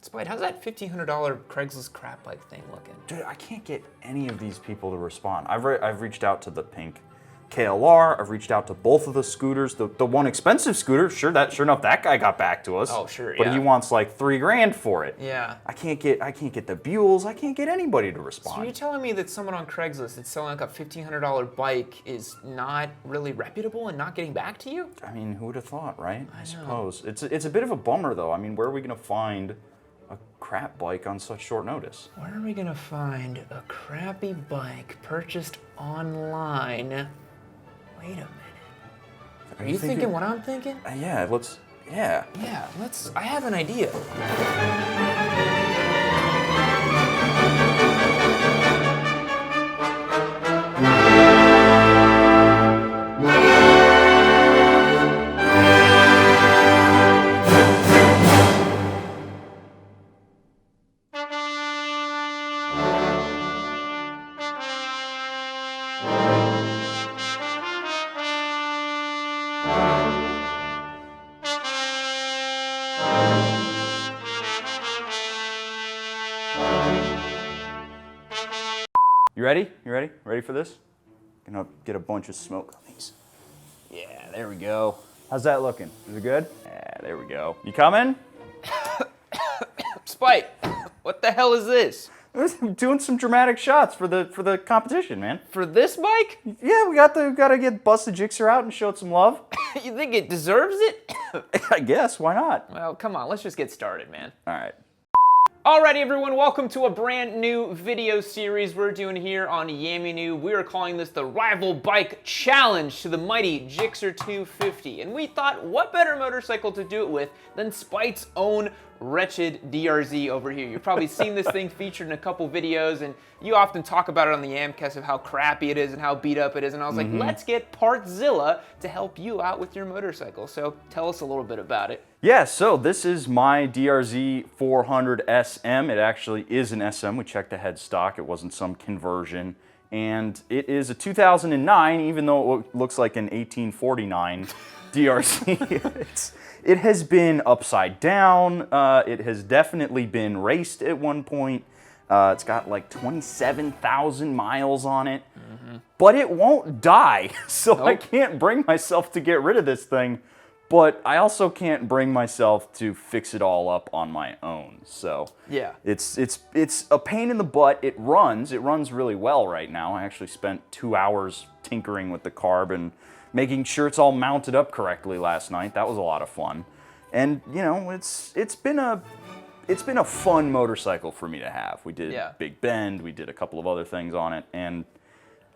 Spite, how's that $1,500 Craigslist crap bike thing looking? Dude, I can't get any of these people to respond. I've reached out to the pink KLR. I've reached out to both of the scooters. The one expensive scooter, sure enough, that guy got back to us. Oh, sure, But yeah. he wants like $3 grand for it. Yeah. I can't get the Buells. I can't get anybody to respond. So you're telling me that someone on Craigslist that's selling like a $1,500 bike is not really reputable and not getting back to you? I mean, who would have thought, right? I know. suppose. It's a bit of a bummer though. I mean, where are we gonna find a crap bike on such short notice? Where are we gonna find a crappy bike purchased online? Wait a minute. Are you thinking what I'm thinking? Yeah, yeah. Yeah, I have an idea. You ready? You ready? Ready for this? Gonna get a bunch of smoke on these. Yeah, there we go. How's that looking? Is it good? Yeah, there we go. You coming? Spite, what the hell is this? I'm doing some dramatic shots for the competition, man. For this bike? Yeah, we gotta get Busted Jixer out and show it some love. You think it deserves it? I guess, why not? Well, come on, let's just get started, man. All right. Alrighty everyone, welcome to a brand new video series we're doing here on Yammie Noob. We are calling this the Rival Bike Challenge to the mighty Gixxer 250. And we thought, what better motorcycle to do it with than Spite's own wretched DRZ over here. You've probably seen this thing featured in a couple videos, and you often talk about it on the Yamcast of how crappy it is and how beat up it is. And I was like, let's get Partzilla to help you out with your motorcycle. So tell us a little bit about it. Yeah, so this is my DRZ 400 SM. It actually is an SM. We checked the head stock. It wasn't some conversion. And it is a 2009, even though it looks like an 1849 DRZ. It has been upside down. It has definitely been raced at one point. It's got like 27,000 miles on it. But it won't die. So I can't bring myself to get rid of this thing. But I also can't bring myself to fix it all up on my own. So yeah, it's a pain in the butt. It runs really well right now. I actually spent 2 hours tinkering with the carb and making sure it's all mounted up correctly last night. That was a lot of fun. And you know, it's been a fun motorcycle for me to have. We did Big Bend, we did a couple of other things on it, and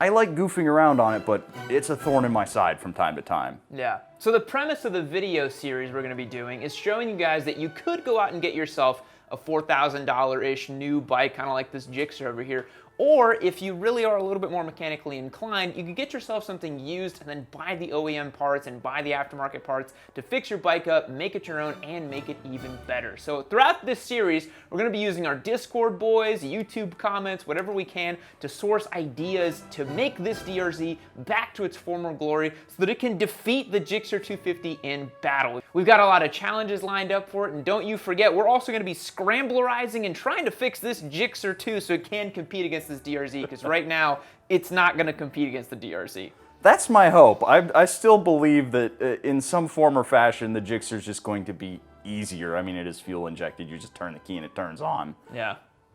I like goofing around on it, but it's a thorn in my side from time to time. Yeah. So the premise of the video series we're going to be doing is showing you guys that you could go out and get yourself a $4,000-ish new bike, kind of like this Gixxer over here. Or if you really are a little bit more mechanically inclined, you could get yourself something used and then buy the OEM parts and buy the aftermarket parts to fix your bike up, make it your own, and make it even better. So throughout this series, we're going to be using our Discord boys, YouTube comments, whatever we can to source ideas to make this DRZ back to its former glory so that it can defeat the Gixxer 250 in battle. We've got a lot of challenges lined up for it, and don't you forget, we're also going to be scramblerizing and trying to fix this Gixxer 2 so it can compete against this DRZ, because right now it's not going to compete against the DRZ. That's my hope. I still believe that in some form or fashion the Gixxer is just going to be easier. I mean, it is fuel injected. You just turn the key and it turns on. Yeah.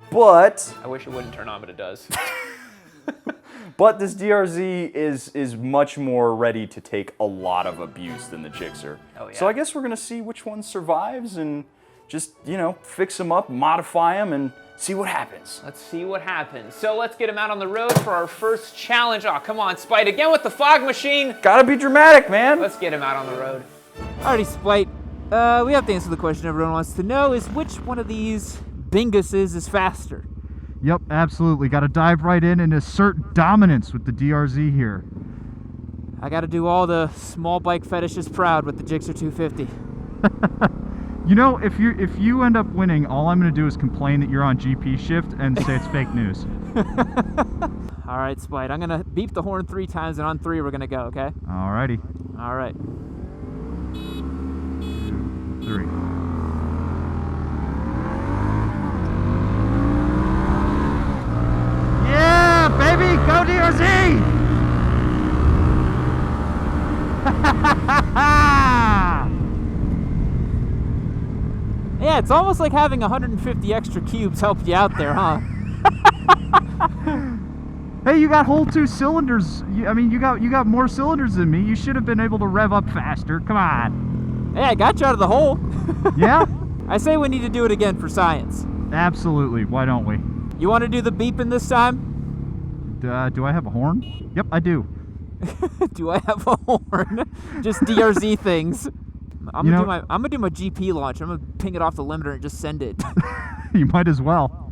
But I wish it wouldn't turn on, but it does. But this DRZ is much more ready to take a lot of abuse than the Gixxer. Oh, yeah. So I guess we're going to see which one survives and just, you know, fix them up, modify them, and see what happens. Let's see what happens. So let's get him out on the road for our first challenge. Oh, come on, Spite, again with the fog machine. Gotta be dramatic, man. Let's get him out on the road. Alrighty, Spite. We have to answer the question everyone wants to know, is which one of these Binguses is faster? Yep, absolutely. Got to dive right in and assert dominance with the DRZ here. I got to do all the small bike fetishes proud with the Gixxer 250. You know, if you end up winning, all I'm going to do is complain that you're on GP shift and say it's fake news. All right, Spite. I'm going to beep the horn 3 times, and on 3 we're going to go, okay? Alrighty. All right. 2, 3. Yeah, it's almost like having 150 extra cubes helped you out there, huh? Hey, you got whole 2 cylinders. I mean, you got more cylinders than me. You should have been able to rev up faster. Come on. Hey, I got you out of the hole. Yeah? I say we need to do it again for science. Absolutely. Why don't we? You want to do the beeping this time? Do I have a horn? Yep, I do. Do I have a horn? Just DRZ things. I'm gonna do my GP launch. I'm gonna ping it off the limiter and just send it. You might as well.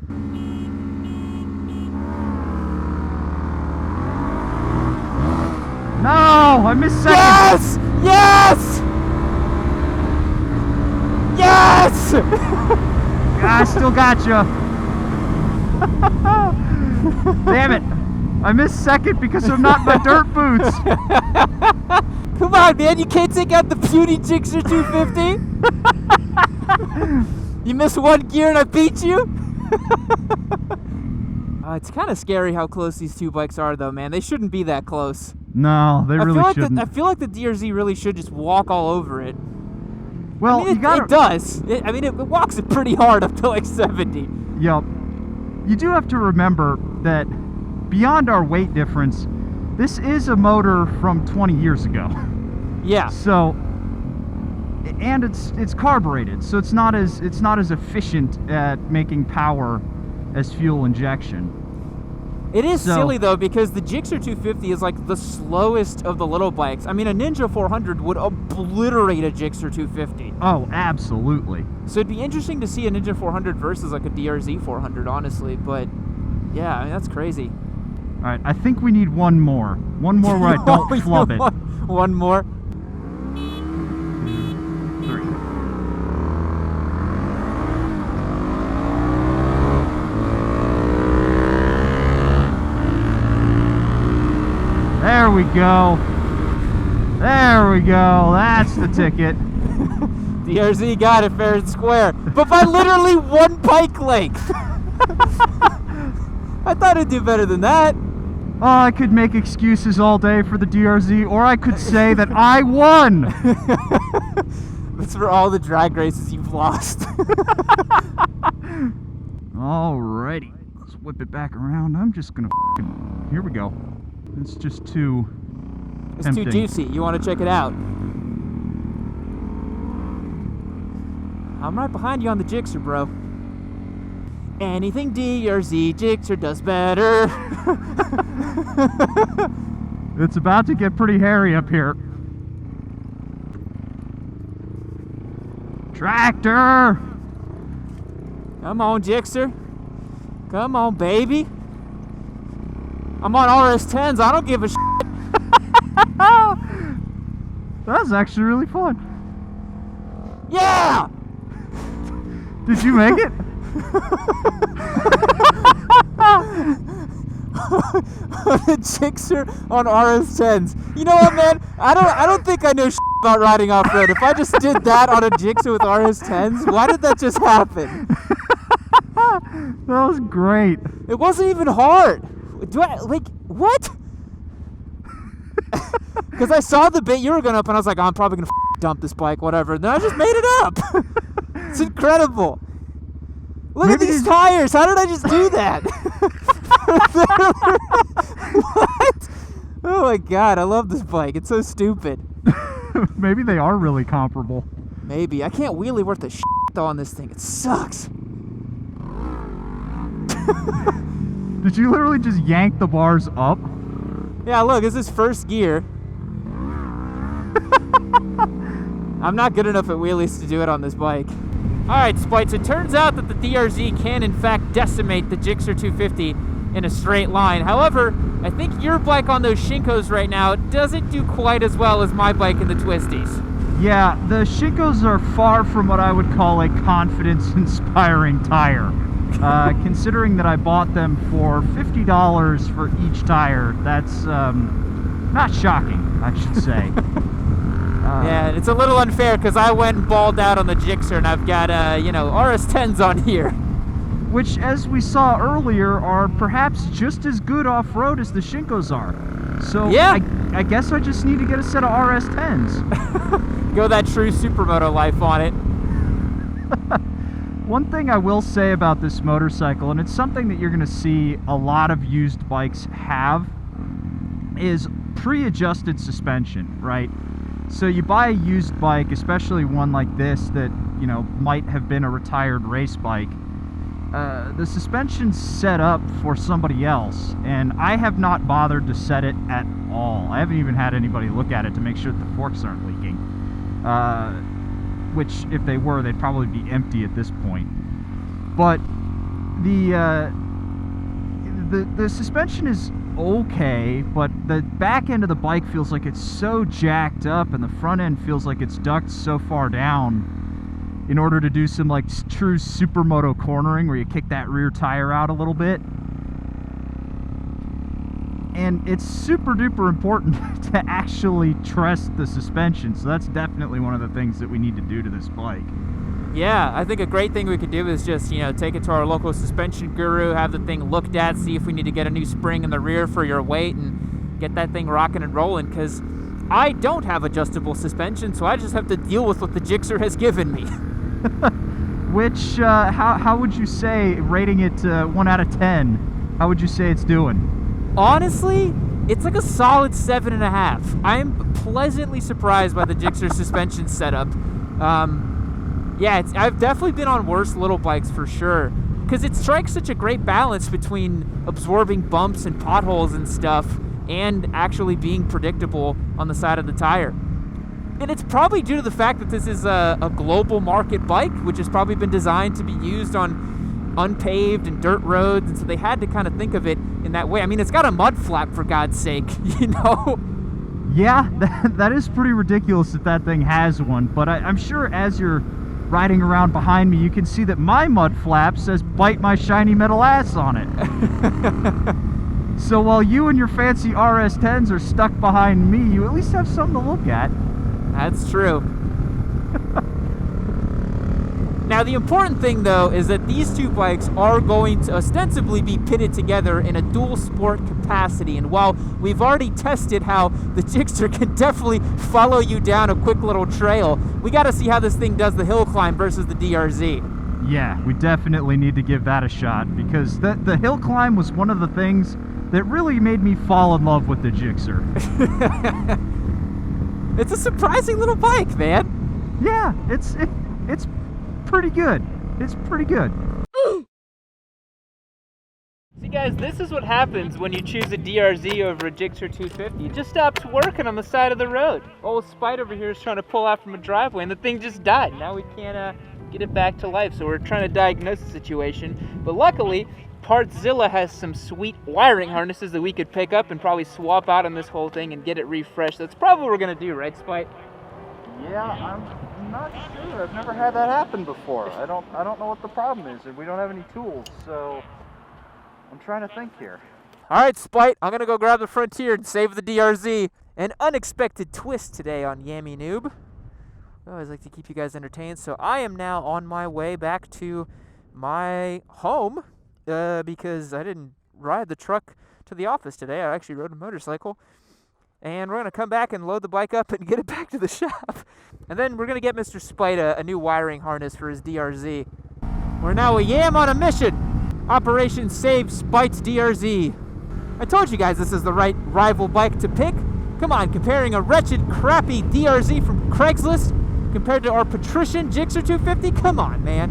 No, I missed second. Yes! Yes! Yes! I still got you. Damn it! I missed second because I'm not in my dirt boots. Come on, man! You can't take out the puny Gixxer 250. You missed 1 gear and I beat you. It's kind of scary how close these 2 bikes are, though, man. They shouldn't be that close. No, they really shouldn't. I feel like the DRZ really should just walk all over it. Well, I mean, it does. It walks it pretty hard up to like 70. Yep. You do have to remember that beyond our weight difference, this is a motor from 20 years ago. Yeah. So, and it's carbureted, so it's not as efficient at making power as fuel injection. It is silly though, because the Gixxer 250 is like the slowest of the little bikes. I mean, a Ninja 400 would obliterate a Gixxer 250. Oh, absolutely. So it'd be interesting to see a Ninja 400 versus like a DRZ 400, honestly. But yeah, I mean, that's crazy. All right, I think we need one more. One more where I don't flub it. One more. 3. There we go. There we go. That's the ticket. DRZ got it fair and square, but by literally 1 bike length. I thought it'd do better than that. Oh, I could make excuses all day for the DRZ, or I could say that I won. That's for all the drag races you've lost. Alrighty, let's whip it back around. I'm just gonna here we go. It's just too It's tempting. too juicy. You want to check it out? I'm right behind you on the Gixxer, bro. Anything DRZ Gixxer does better. It's about to get pretty hairy up here. Tractor! Come on, Gixxer. Come on, baby. I'm on RS10s. I don't give a shit. That was actually really fun. Yeah! Did you make it? The Gixxer on RS10s. You know what, man? I don't think I know shit about riding off-road. If I just did that on a Gixxer with RS10s, why did that just happen? That was great. It wasn't even hard. Do I, like, what? Because I saw the bit you were going up, and I was like, oh, I'm probably going to dump this bike, whatever. And then I just made it up. It's incredible. Look at these tires. How did I just do that? What? Oh my god, I love this bike. It's so stupid. Maybe they are really comparable. Maybe. I can't wheelie worth a shit though on this thing. It sucks. Did you literally just yank the bars up? Yeah, look, this is first gear. I'm not good enough at wheelies to do it on this bike. Alright, Spites, it turns out that the DRZ can in fact decimate the Gixxer 250 in a straight line. However, I think your bike on those Shinkos right now doesn't do quite as well as my bike in the Twisties. Yeah, the Shinkos are far from what I would call a confidence-inspiring tire. Considering that I bought them for $50 for each tire, that's not shocking, I should say. Yeah, it's a little unfair because I went and balled out on the Gixxer and I've got, RS10s on here. Which, as we saw earlier, are perhaps just as good off-road as the Shinkos are. So yeah. I guess I just need to get a set of RS10s. Go that true supermoto life on it. One thing I will say about this motorcycle, and it's something that you're going to see a lot of used bikes have, is pre-adjusted suspension, right? So you buy a used bike, especially one like this that, you know, might have been a retired race bike. The suspension's set up for somebody else, and I have not bothered to set it at all. I haven't even had anybody look at it to make sure that the forks aren't leaking. Which, if they were, they'd probably be empty at this point. But the suspension is okay, but the back end of the bike feels like it's so jacked up, and the front end feels like it's ducked so far down in order to do some like true supermoto cornering where you kick that rear tire out a little bit. And it's super duper important to actually truss the suspension, so that's definitely one of the things that we need to do to this bike. Yeah, I think a great thing we could do is just, you know, take it to our local suspension guru, have the thing looked at, see if we need to get a new spring in the rear for your weight, and get that thing rocking and rolling, because I don't have adjustable suspension, so I just have to deal with what the Gixxer has given me. Which, how would you say, rating it 1 out of 10, how would you say it's doing? Honestly, it's like a solid 7.5. I'm pleasantly surprised by the Gixxer suspension setup. Yeah, I've definitely been on worse little bikes for sure, because it strikes such a great balance between absorbing bumps and potholes and stuff and actually being predictable on the side of the tire. And it's probably due to the fact that this is a global market bike, which has probably been designed to be used on unpaved and dirt roads, and so they had to kind of think of it in that way. I mean, it's got a mud flap, for God's sake, you know? Yeah, that is pretty ridiculous that that thing has one, but I'm sure as you're riding around behind me, you can see that my mud flap says "bite my shiny metal ass" on it. So while you and your fancy RS10s are stuck behind me, you at least have something to look at. That's true. Now, the important thing, though, is that these two bikes are going to ostensibly be pitted together in a dual sport capacity. And while we've already tested how the Gixxer can definitely follow you down a quick little trail, we got to see how this thing does the hill climb versus the DRZ. Yeah, we definitely need to give that a shot, because the hill climb was one of the things that really made me fall in love with the Gixxer. It's a surprising little bike, man. Yeah, it's pretty good. It's pretty good. See, guys, this is what happens when you choose a DRZ over a Gixxer 250. It just stops working on the side of the road. Old Spite over here is trying to pull out from a driveway, and the thing just died. Now we can't get it back to life, so we're trying to diagnose the situation. But luckily, Partzilla has some sweet wiring harnesses that we could pick up and probably swap out on this whole thing and get it refreshed. That's probably what we're gonna do, right, Spite? Yeah, I'm not sure. I've never had that happen before. I don't know what the problem is, and we don't have any tools, so I'm trying to think here. All right, Spite, I'm gonna go grab the Frontier and save the DRZ. An unexpected twist today on Yammie Noob. I always like to keep you guys entertained, so I am now on my way back to my home because I didn't ride the truck to the office today. I actually rode a motorcycle. And we're going to come back and load the bike up and get it back to the shop. And then we're going to get Mr. Spite a new wiring harness for his DRZ. We're now a Yam on a mission. Operation Save Spite's DRZ. I told you guys this is the right rival bike to pick. Come on, comparing a wretched, crappy DRZ from Craigslist compared to our patrician Gixxer 250? Come on, man.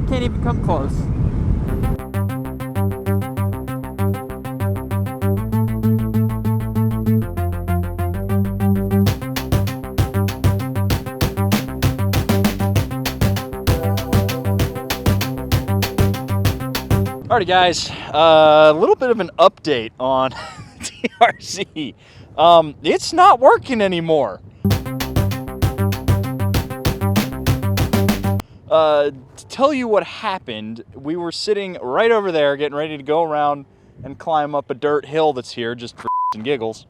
I can't even come close. Alrighty, guys, a little bit of an update on DRZ. It's not working anymore. To tell you what happened, we were sitting right over there getting ready to go around and climb up a dirt hill that's here just for and giggles.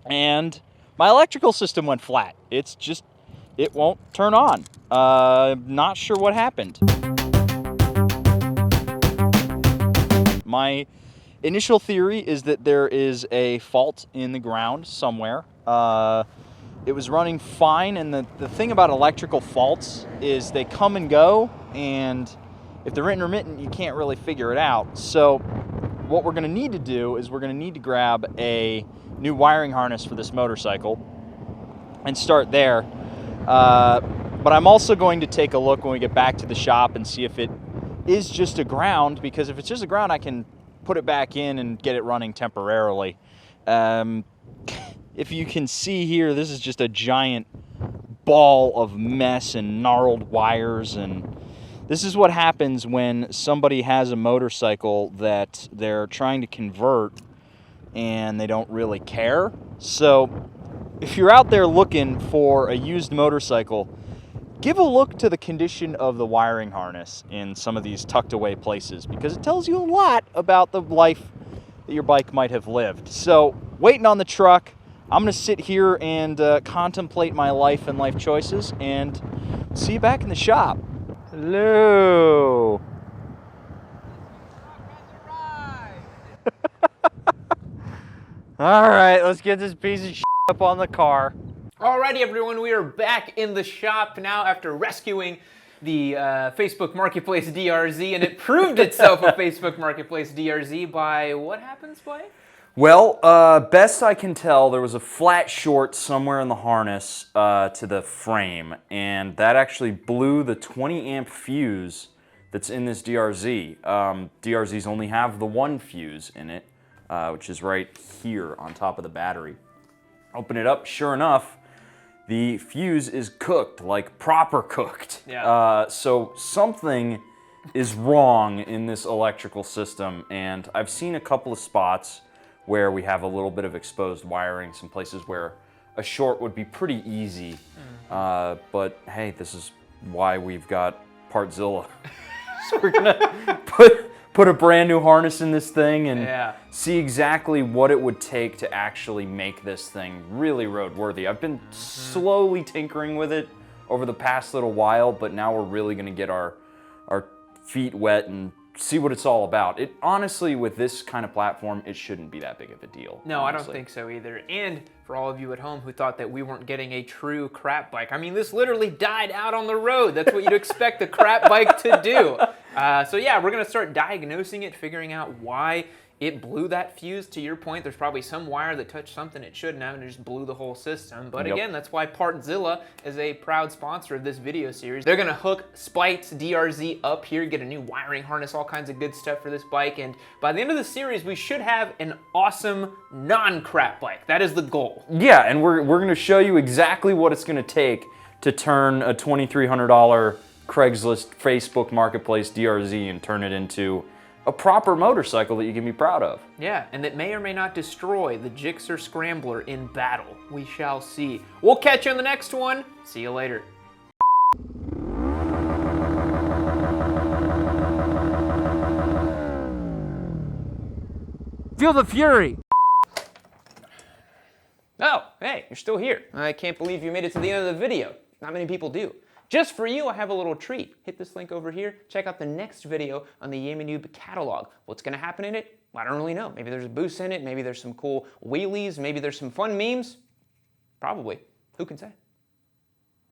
And my electrical system went flat. It won't turn on. Not sure what happened. My initial theory is that there is a fault in the ground somewhere. it was running fine, and the thing about electrical faults is they come and go, and if they're intermittent, you can't really figure it out. So what we're going to need to do is we're going to need to grab a new wiring harness for this motorcycle and start there. But I'm also going to take a look when we get back to the shop and see if it is just a ground, because if it's just a ground, I can put it back in and get it running temporarily. If you can see here, this is just a giant ball of mess and gnarled wires, and this is what happens when somebody has a motorcycle that they're trying to convert and they don't really care. So if you're out there looking for a used motorcycle, give a look to the condition of the wiring harness in some of these tucked away places, because it tells you a lot about the life that your bike might have lived. So waiting on the truck, I'm going to sit here and contemplate my life and life choices, and see you back in the shop. Hello. All right, let's get this piece of shit up on the car. Alrighty, everyone, we are back in the shop now after rescuing the Facebook Marketplace DRZ, and it proved itself a Facebook Marketplace DRZ by what happens, Blake? Well, best I can tell, there was a flat short somewhere in the harness to the frame, and that actually blew the 20 amp fuse that's in this DRZ. DRZs only have the one fuse in it, which is right here on top of the battery. Open it up, sure enough, the fuse is cooked, like proper cooked. Yeah. So something is wrong in this electrical system, and I've seen a couple of spots where we have a little bit of exposed wiring, some places where a short would be pretty easy. But hey, this is why we've got Partzilla. So we're gonna put a brand new harness in this thing and see exactly what it would take to actually make this thing really roadworthy. I've been slowly tinkering with it over the past little while, but now we're really gonna get our feet wet and see what it's all about. It honestly, with this kind of platform, it shouldn't be that big of a deal. No, honestly. I don't think so either. And for all of you at home who thought that we weren't getting a true crap bike, I mean, this literally died out on the road. That's what you'd expect a crap bike to do. So yeah, we're gonna start diagnosing it, figuring out why it blew that fuse. To your point, there's probably some wire that touched something it shouldn't have and it just blew the whole system. But again, that's why Partzilla is a proud sponsor of this video series. They're gonna hook Spite's DRZ up here, get a new wiring harness, all kinds of good stuff for this bike. And by the end of the series, we should have an awesome non-crap bike. That is the goal. Yeah, and we're gonna show you exactly what it's gonna take to turn a $2,300 Craigslist Facebook Marketplace DRZ and turn it into a proper motorcycle that you can be proud of. Yeah, and that may or may not destroy the Gixxer Scrambler in battle. We shall see. We'll catch you on the next one. See you later. Feel the fury. Oh, hey, you're still here. I can't believe you made it to the end of the video. Not many people do. Just for you, I have a little treat. Hit this link over here. Check out the next video on the Yammie Noob catalog. What's gonna happen in it? I don't really know. Maybe there's a boost in it. Maybe there's some cool wheelies. Maybe there's some fun memes. Probably. Who can say?